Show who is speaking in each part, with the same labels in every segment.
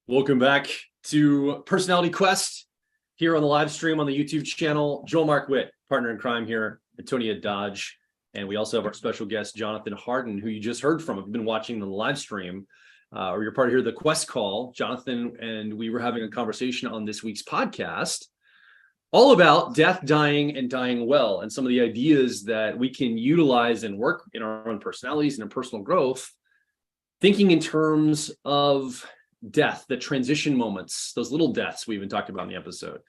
Speaker 1: Welcome back to Personality Quest here on the live stream on the YouTube channel. Joel Mark Witt, partner in crime here, Antonia Dodge. And we also have our special guest, Jonathan Harden, who you just heard from. If you've been watching the live stream or you're part of here, the Quest call, Jonathan and we were having a conversation on this week's podcast all about death, dying, and dying well, and some of the ideas that we can utilize and work in our own personalities and in personal growth, thinking in terms of death, the transition moments, those little deaths we even talked about in the episode.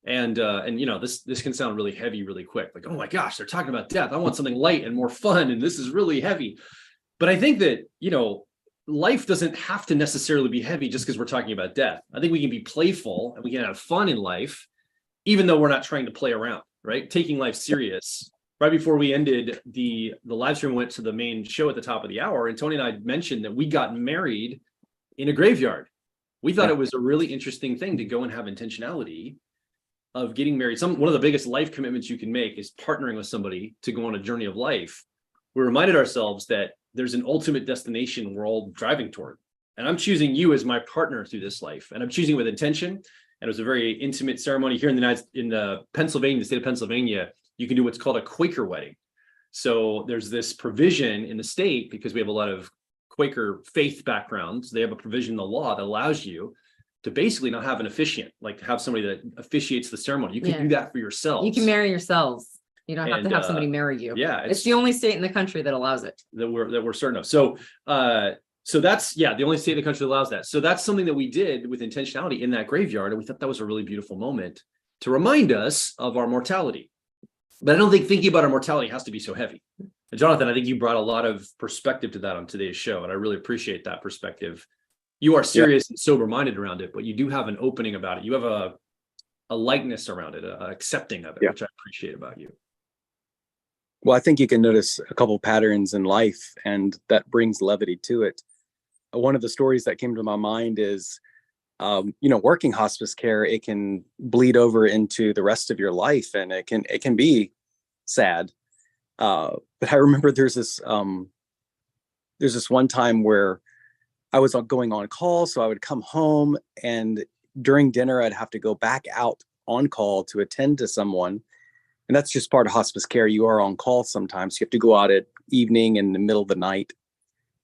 Speaker 1: And you know, this can sound really heavy really quick, like, oh my gosh, they're talking about death. I want something light and more fun, and this is really heavy. But I think that, you know, life doesn't have to necessarily be heavy just because we're talking about death. I think we can be playful and we can have fun in life, even though we're not trying to play around, right? Taking life serious. Right before we ended the live stream, went to the main show at the top of the hour, and Tony and I mentioned that we got married in a graveyard. We thought it was a really interesting thing to go and have intentionality of getting married. One of the biggest life commitments you can make is partnering with somebody to go on a journey of life. We reminded ourselves that there's an ultimate destination we're all driving toward. And I'm choosing you as my partner through this life. And I'm choosing with intention. And it was a very intimate ceremony here in Pennsylvania, the state of Pennsylvania. You can do what's called a Quaker wedding. So there's this provision in the state, because we have a lot of Quaker faith backgrounds. They have a provision in the law that allows you to basically not have an officiant, like have somebody that officiates the ceremony. You can do that for yourselves.
Speaker 2: You can marry yourselves. You don't have to have somebody marry you.
Speaker 1: Yeah.
Speaker 2: It's the only state in the country that allows it.
Speaker 1: That we're certain of. So that's, the only state in the country that allows that. So that's something that we did with intentionality in that graveyard. And we thought that was a really beautiful moment to remind us of our mortality. But I don't think thinking about our mortality has to be so heavy. And Jonathan, I think you brought a lot of perspective to that on today's show, and I really appreciate that perspective. You are serious and sober-minded around it, but you do have an opening about it. You have a lightness around it, accepting of it, which I appreciate about you.
Speaker 3: Well, I think you can notice a couple patterns in life, and that brings levity to it. One of the stories that came to my mind is, working hospice care, it can bleed over into the rest of your life, and it can be sad. But I remember there's this one time where I was going on call, so I would come home, and during dinner, I'd have to go back out on call to attend to someone. And that's just part of hospice care. You are on call sometimes. You have to go out at evening in the middle of the night.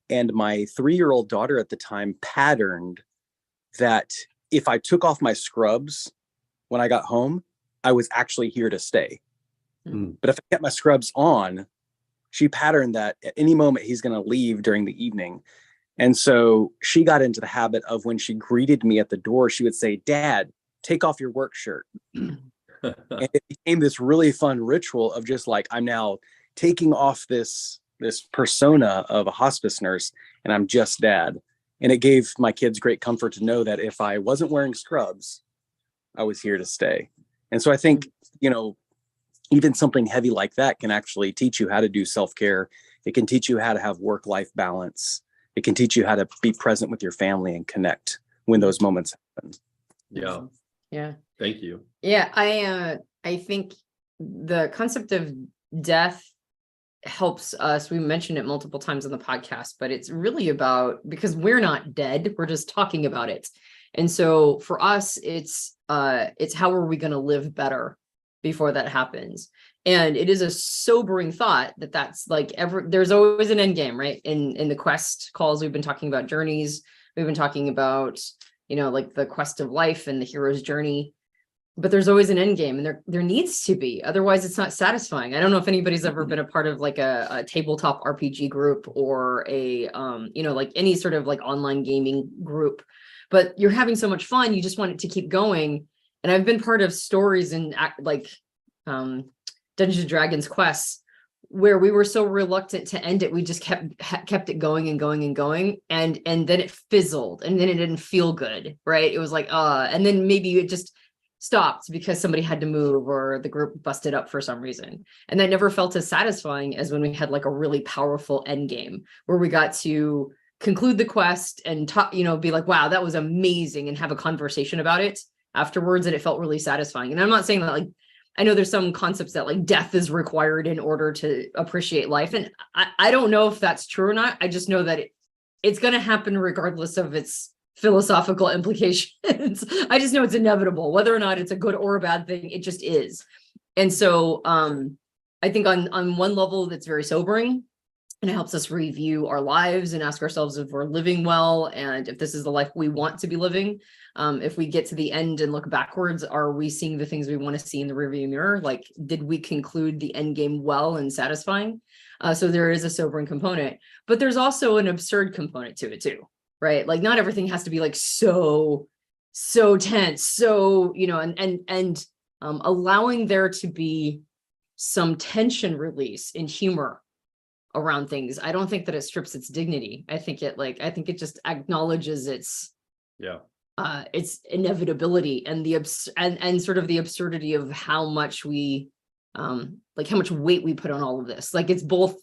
Speaker 3: And my 3-year-old daughter at the time patterned that if I took off my scrubs when I got home, I was actually here to stay. But if I kept my scrubs on, she patterned that at any moment he's going to leave during the evening. And so she got into the habit of, when she greeted me at the door, she would say, "Dad, take off your work shirt." And it became this really fun ritual of just like, I'm now taking off this persona of a hospice nurse, and I'm just Dad. And it gave my kids great comfort to know that if I wasn't wearing scrubs, I was here to stay. And so I think, even something heavy like that can actually teach you how to do self-care. It can teach you how to have work-life balance. It can teach you how to be present with your family and connect when those moments happen.
Speaker 1: Yeah.
Speaker 2: Yeah.
Speaker 1: Thank you.
Speaker 2: Yeah. I think the concept of death helps us. We mentioned it multiple times on the podcast, but it's really about, because we're not dead, we're just talking about it. And so for us, it's how are we going to live better before that happens? And it is a sobering thought that's like there's always an end game, right? In the quest calls, we've been talking about journeys. We've been talking about, like the quest of life and the hero's journey, but there's always an end game, and there needs to be, otherwise it's not satisfying. I don't know if anybody's ever been a part of like a tabletop RPG group or a, like any sort of like online gaming group, but you're having so much fun. You just want it to keep going. And I've been part of stories in like Dungeons and Dragons quests where we were so reluctant to end it. We just kept it going and going and going. And then it fizzled, and then it didn't feel good. Right. It was like, and then maybe it just stopped because somebody had to move or the group busted up for some reason. And that never felt as satisfying as when we had like a really powerful end game where we got to conclude the quest and talk, be like, wow, that was amazing, and have a conversation about it afterwards. And it felt really satisfying. And I'm not saying that, like, I know there's some concepts that like death is required in order to appreciate life. And I don't know if that's true or not. I just know that it's going to happen regardless of its philosophical implications. I just know it's inevitable, whether or not it's a good or a bad thing, it just is. And so I think on one level that's very sobering, and it helps us review our lives and ask ourselves if we're living well and if this is the life we want to be living. If we get to the end and look backwards, are we seeing the things we want to see in the rearview mirror? Like, did we conclude the end game well and satisfying? So there is a sobering component, but there's also an absurd component to it too, right? Like, not everything has to be like so tense, so, you know, and allowing there to be some tension release in humor around things. I don't think that it strips its dignity. I think it just acknowledges its inevitability and and sort of the absurdity of how much we like how much weight we put on all of this. Like, it's both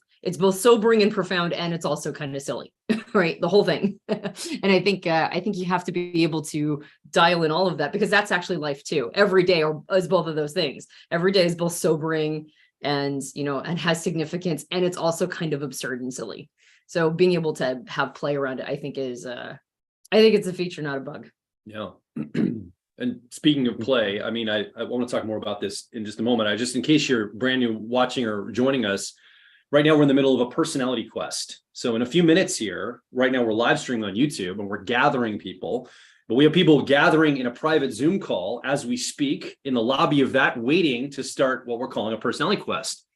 Speaker 2: sobering and profound, and it's also kind of silly, right? The whole thing. And I think you have to be able to dial in all of that, because that's actually life too. Every day is both of those things. Every day is both sobering and, you know, and has significance, and it's also kind of absurd and silly. So being able to have play around it, I think it's a feature, not a bug.
Speaker 1: Yeah. And speaking of play, I mean, I want to talk more about this in just a moment. In case you're brand new watching or joining us, right now we're in the middle of a personality quest. So in a few minutes here, right now we're live streaming on YouTube and we're gathering people. But we have people gathering in a private Zoom call as we speak in the lobby of that, waiting to start what we're calling a personality quest.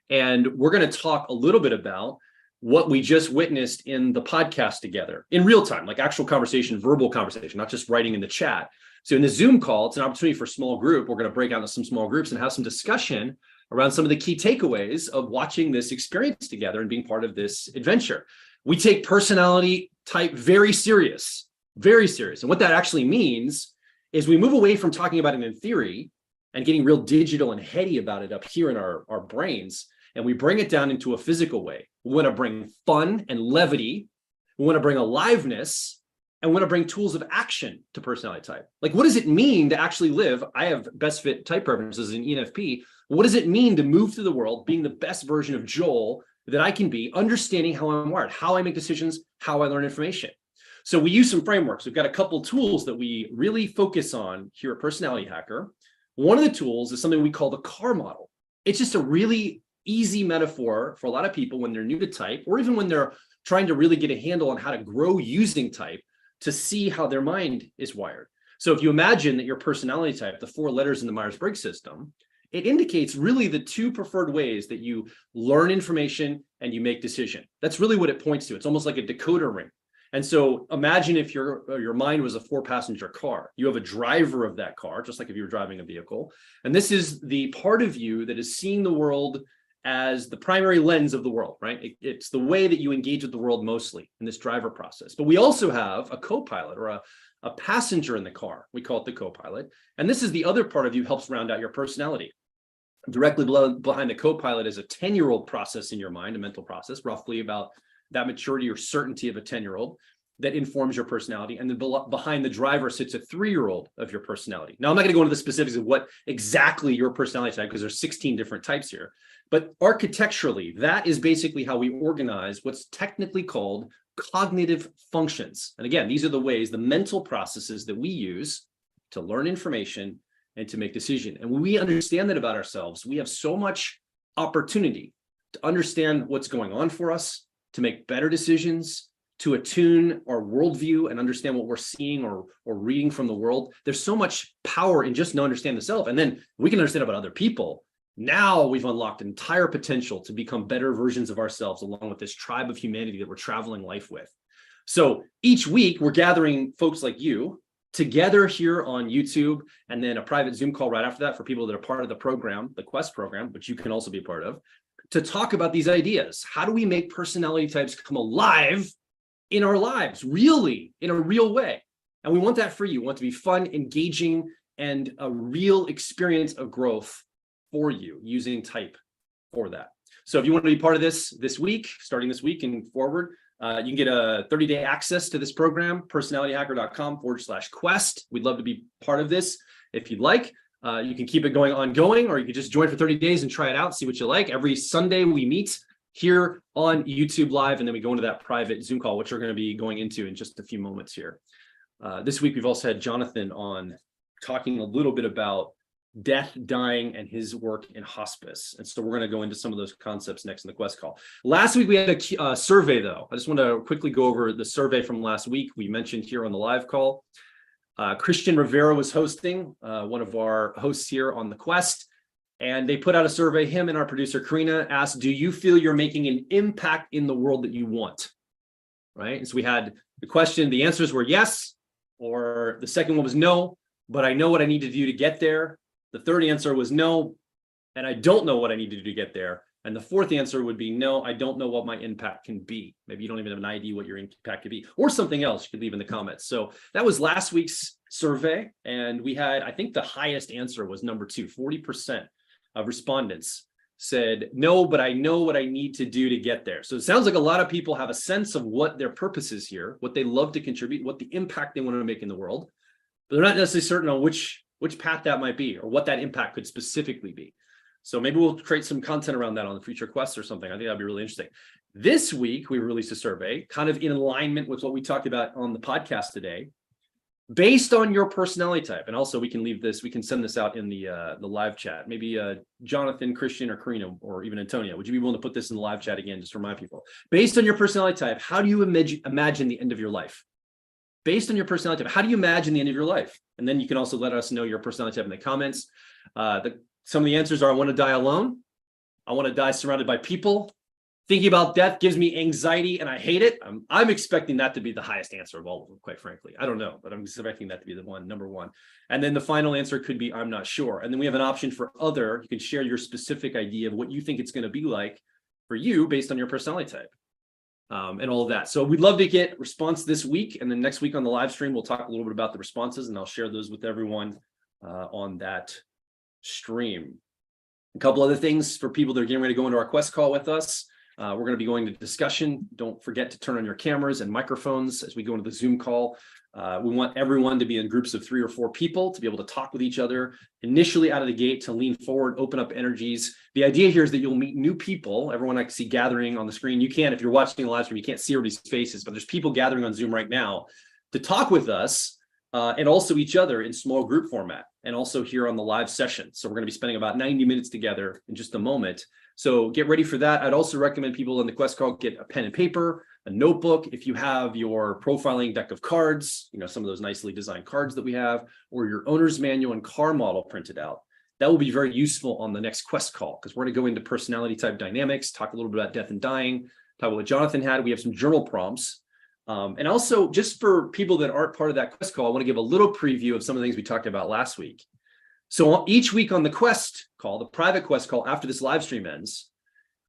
Speaker 1: And we're going to talk a little bit about what we just witnessed in the podcast together in real time, like actual conversation, verbal conversation, not just writing in the chat. So in the Zoom call, it's an opportunity for a small group. We're going to break out into some small groups and have some discussion around some of the key takeaways of watching this experience together and being part of this adventure. We take personality type very serious. Very serious. And what that actually means is we move away from talking about it in theory and getting real digital and heady about it up here in our brains. And we bring it down into a physical way. We want to bring fun and levity. We want to bring aliveness, and we want to bring tools of action to personality type. Like, what does it mean to actually live? I have best fit type preferences in ENFP. What does it mean to move through the world being the best version of Joel that I can be, understanding how I'm wired, how I make decisions, how I learn information? So we use some frameworks. We've got a couple tools that we really focus on here at Personality Hacker. One of the tools is something we call the car model. It's just a really easy metaphor for a lot of people when they're new to type, or even when they're trying to really get a handle on how to grow using type to see how their mind is wired. So if you imagine that your personality type, the 4 letters in the Myers-Briggs system, it indicates really the 2 preferred ways that you learn information and you make decision. That's really what it points to. It's almost like a decoder ring. And so imagine if your mind was a 4-passenger car. You have a driver of that car, just like if you were driving a vehicle. And this is the part of you that is seeing the world as the primary lens of the world, right? It's the way that you engage with the world mostly in this driver process. But we also have a co-pilot or a passenger in the car. We call it the co-pilot. And this is the other part of you, helps round out your personality. Directly behind the co-pilot is a 10-year-old process in your mind, a mental process, roughly about that maturity or certainty of a 10-year-old that informs your personality. And then behind the driver sits a 3-year-old of your personality. Now, I'm not going to go into the specifics of what exactly your personality type, because there's 16 different types here. But architecturally, that is basically how we organize what's technically called cognitive functions. And again, these are the ways, the mental processes that we use to learn information and to make decision. And when we understand that about ourselves, we have so much opportunity to understand what's going on for us, to make better decisions, to attune our worldview and understand what we're seeing or reading from the world. There's so much power in just understanding the self. And then we can understand about other people. Now we've unlocked entire potential to become better versions of ourselves, along with this tribe of humanity that we're traveling life with. So each week we're gathering folks like you together here on YouTube, and then a private Zoom call right after that for people that are part of the program, the Quest program, which you can also be a part of, to talk about these ideas. How do we make personality types come alive in our lives, really, in a real way? And we want that for you. We want it to be fun, engaging, and a real experience of growth for you using type for that. So if you want to be part of this week, starting this week and forward, you can get a 30-day access to this program, personalityhacker.com/quest. We'd love to be part of this if you'd like. You can keep it going ongoing, or you can just join for 30 days and try it out, see what you like. Every Sunday we meet here on YouTube Live, and then we go into that private Zoom call, which we're going to be going into in just a few moments here. This week, we've also had Jonathan on talking a little bit about death, dying, and his work in hospice. And so we're going to go into some of those concepts next in the Quest call. Last week, we had a survey, though. I just want to quickly go over the survey from last week. We mentioned here on the live call. Christian Rivera was hosting, one of our hosts here on the Quest. And they put out a survey. Him and our producer, Karina, asked, do you feel you're making an impact in the world that you want? Right? And so we had the question, the answers were yes, or the second one was no, but I know what I need to do to get there. The third answer was no, and I don't know what I need to do to get there. And the fourth answer would be no, I don't know what my impact can be. Maybe you don't even have an idea what your impact could be, or something else you could leave in the comments. So that was last week's survey. And we had, I think the highest answer was number 2, 40% of respondents said, no, but I know what I need to do to get there. So it sounds like a lot of people have a sense of what their purpose is here, what they love to contribute, what the impact they want to make in the world, but they're not necessarily certain on which path that might be or what that impact could specifically be. So maybe we'll create some content around that on the future quests or something. I think that'd be really interesting. This week, we released a survey kind of in alignment with what we talked about on the podcast today, based on your personality type. And also we can leave this, we can send this out in the live chat. Maybe Jonathan, Christian, or Karina, or even Antonia, would you be willing to put this in the live chat again, just to remind people? Based on your personality type, how do you imagine the end of your life? Based on your personality type, how do you imagine the end of your life? And then you can also let us know your personality type in the comments. Some of the answers are, I want to die alone. I want to die surrounded by people. Thinking about death gives me anxiety and I hate it. I'm expecting that to be the highest answer of all of them, quite frankly. I don't know, but I'm expecting that to be the number one. And then the final answer could be, I'm not sure. And then we have an option for other. You can share your specific idea of what you think it's going to be like for you based on your personality type. And all of that. So we'd love to get response this week. And then next week on the live stream, we'll talk a little bit about the responses and I'll share those with everyone on that stream. A couple other things for people that are getting ready to go into our Quest call with us. We're going to be going to discussion. Don't forget to turn on your cameras and microphones as we go into the Zoom call. We want everyone to be in groups of 3 or 4 people to be able to talk with each other initially out of the gate, to lean forward, open up energies. The idea here is that you'll meet new people. Everyone I can see gathering on the screen. You can, if you're watching the live stream, you can't see everybody's faces, but there's people gathering on Zoom right now to talk with us and also each other in small group format, and also here on the live session. So we're going to be spending about 90 minutes together in just a moment. So get ready for that. I'd also recommend people in the Quest call get a pen and paper, a notebook. If you have your profiling deck of cards, some of those nicely designed cards that we have, or your owner's manual and car model printed out, that will be very useful on the next Quest call, because we're going to go into personality type dynamics, talk a little bit about death and dying, talk about what Jonathan had. We have some journal prompts. And also, just for people that aren't part of that Quest call, I want to give a little preview of some of the things we talked about last week. So each week on the Quest call, the private Quest call, after this live stream ends,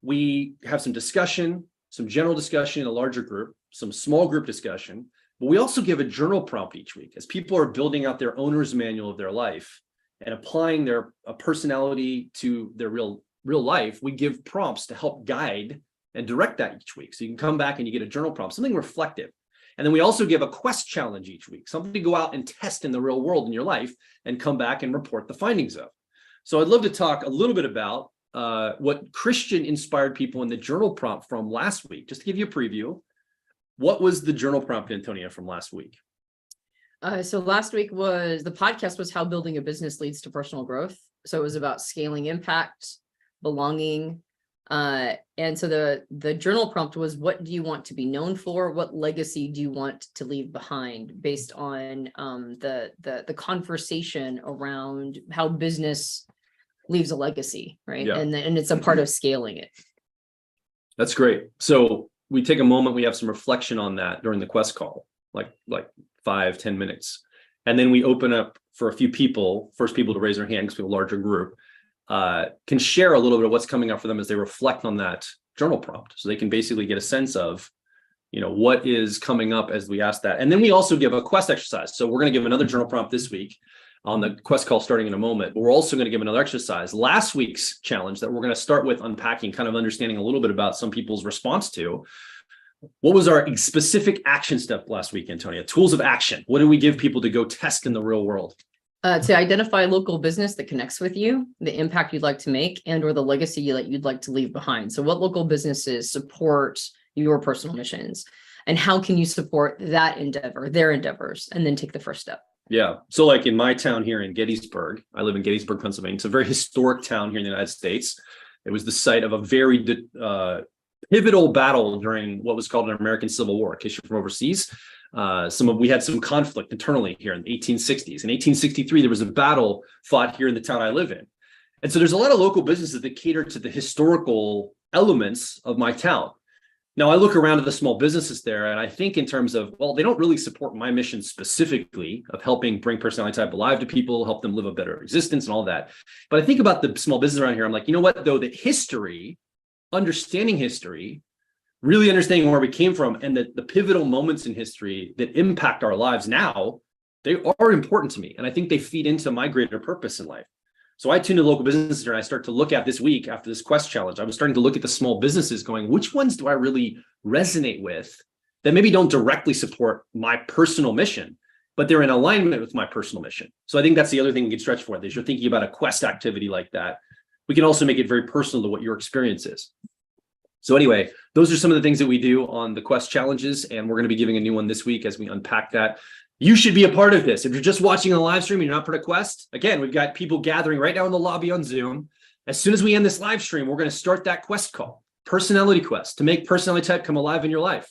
Speaker 1: we have some discussion, some general discussion in a larger group, some small group discussion, but we also give a journal prompt each week as people are building out their owner's manual of their life and applying their personality to their real life. We give prompts to help guide and direct that each week. So you can come back and you get a journal prompt, something reflective. And then we also give a Quest challenge each week, something to go out and test in the real world in your life and come back and report the findings of. So I'd love to talk a little bit about what Christian inspired people in the journal prompt from last week. Just to give you a preview, what was the journal prompt, Antonia, from last week?
Speaker 2: So last week the podcast was how building a business leads to personal growth. So it was about scaling impact, belonging. And so the journal prompt was, what do you want to be known for? What legacy do you want to leave behind, based on the conversation around how business leaves a legacy, right? Yeah. And it's a part of scaling it.
Speaker 1: That's great. So we take a moment, we have some reflection on that during the Quest call, like 5-10 minutes. And then we open up for a few people, first people to raise their hand, because we have a larger group, can share a little bit of what's coming up for them as they reflect on that journal prompt. So they can basically get a sense of, what is coming up as we ask that. And then we also give a Quest exercise. So we're going to give another journal prompt this week on the Quest call starting in a moment, but we're also going to give another exercise. Last week's challenge that we're going to start with unpacking, kind of understanding a little bit about some people's response to. What was our specific action step last week, Antonia? Tools of action. What do we give people to go test in the real world?
Speaker 2: To identify local business that connects with you, the impact you'd like to make, and or the legacy that you'd like to leave behind. So what local businesses support your personal missions? and how can you support that endeavor, their endeavors, and then take the first step.
Speaker 1: Yeah. So like in my town here in Gettysburg, I live in Gettysburg, Pennsylvania. It's a very historic town here in the United States. It was the site of a very pivotal battle during what was called an American Civil War, in case you're from overseas. We had some conflict internally here in the 1860s. In 1863, there was a battle fought here in the town I live in. And so there's a lot of local businesses that cater to the historical elements of my town. Now I look around at the small businesses there, and I think in terms of, well, they don't really support my mission specifically of helping bring personality type alive to people, help them live a better existence and all that. But I think about the small business around here. I'm like, you know what, though, that history, understanding history, really understanding where we came from, and the pivotal moments in history that impact our lives now, they are important to me. And I think they feed into my greater purpose in life. So I tune to local businesses and I start to look at this week after this Quest challenge. I was starting to look at the small businesses going, which ones do I really resonate with that maybe don't directly support my personal mission, but they're in alignment with my personal mission. So I think that's the other thing we can stretch for. As you're thinking about a Quest activity like that, we can also make it very personal to what your experience is. So anyway, those are some of the things that we do on the Quest challenges, and we're going to be giving a new one this week as we unpack that. You should be a part of this. If you're just watching on the live stream and you're not part of Quest, again, we've got people gathering right now in the lobby on Zoom. As soon as we end this live stream, we're going to start that Quest call, personality quest, to make personality type come alive in your life.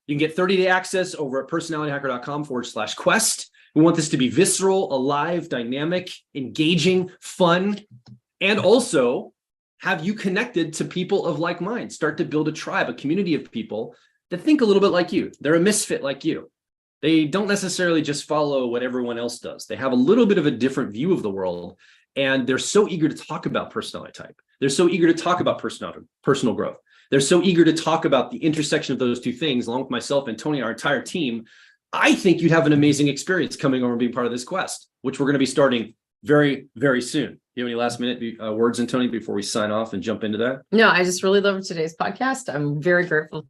Speaker 1: You can get 30-day access over at personalityhacker.com/quest. We want this to be visceral, alive, dynamic, engaging, fun, and also have you connected to people of like mind. Start to build a tribe, a community of people that think a little bit like you. They're a misfit like you. They don't necessarily just follow what everyone else does. They have a little bit of a different view of the world, and they're so eager to talk about personality type. They're so eager to talk about personal growth. They're so eager to talk about the intersection of those two things, along with myself and Tony, our entire team. I think you'd have an amazing experience coming over and being part of this Quest, which we're going to be starting very, very soon. You have any last minute words, Antonia, before we sign off and jump into that?
Speaker 2: No, I just really love today's podcast. I'm very grateful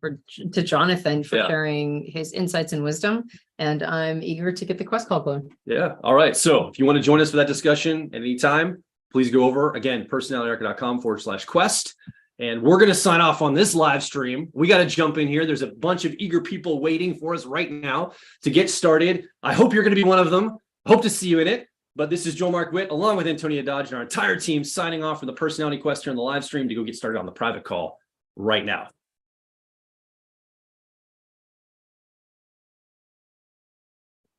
Speaker 2: to Jonathan for sharing his insights and wisdom, and I'm eager to get the Quest call going.
Speaker 1: Yeah. All right. So if you want to join us for that discussion at any time, please go over, again, personalityhacker.com/quest. And we're going to sign off on this live stream. We got to jump in here. There's a bunch of eager people waiting for us right now to get started. I hope you're going to be one of them. Hope to see you in it. But this is Joel Mark Witt, along with Antonia Dodge and our entire team, signing off from the Personality Quest here on the live stream to go get started on the private call right now.